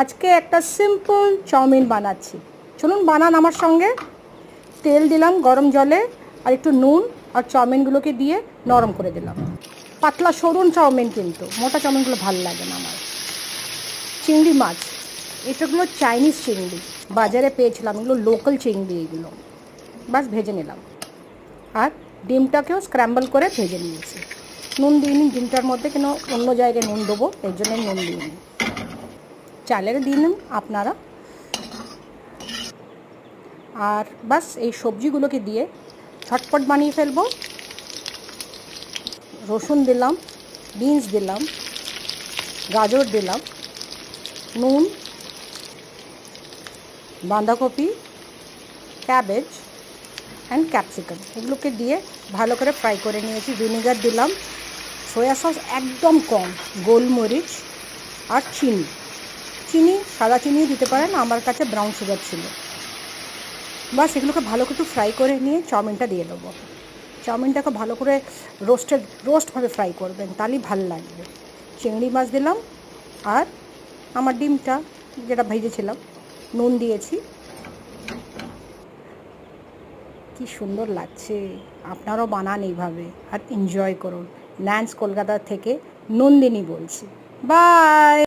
আজকে একটা simple chowmein বানাচ্ছি, চলুন বানান আমার সঙ্গে। তেল দিলাম গরম জলে, আর একটু নুন আর চাউমিনগুলোকে দিয়ে নরম করে দিলাম। পাতলা সরুন চাউমিন, কিন্তু মোটা চাউমিনগুলো ভালো লাগে না আমার। চিংড়ি মাছ, এটাগুলো চাইনিজ চিংড়ি, বাজারে পেয়েছিলাম, এগুলো লোকাল চিংড়ি এগুলো। বাস ভেজে নিলাম। আর ডিমটাকেও স্ক্র্যাম্বল করে ভেজে নিয়েছি। নুন দিইনি ডিমটার মধ্যে, কেন অন্য জায়গায় নুন দেবো, এর জন্য নুন দিইনি। চালের দিন আপনারা। আর বাস এই সবজিগুলোকে দিয়ে ঝটপট বানিয়ে ফেলবো। রসুন দিলাম, বিনস দিলাম, গাজর দিলাম, নুন, বাঁধাকপি, ক্যাবেজ অ্যান্ড ক্যাপসিকাম, এগুলোকে দিয়ে ভালো করে ফ্রাই করে নিয়েছি। ভিনেগার দিলাম, সয়া সস একদম কম, গোলমরিচ আর চিনি। সাদা চিনিও দিতে পারেন, আমার কাছে ব্রাউন সুগার ছিল। বাস এগুলোকে ভালো করে একটু ফ্রাই করে নিয়ে চাউমিনটা দিয়ে দেবো। চাউমিনটাকে ভালো করে রোস্টভাবে ফ্রাই করবেন, তাহলেই ভালো লাগবে। চিংড়ি মাছ দিলাম, আর আমার ডিমটা যেটা ভেজেছিলাম, নুন দিয়েছি। কি সুন্দর লাগছে, আপনারাও বানান এইভাবে আর এনজয় করুন। ন্যান্স কলকাতা থেকে নন্দিনী বলছি। বাই।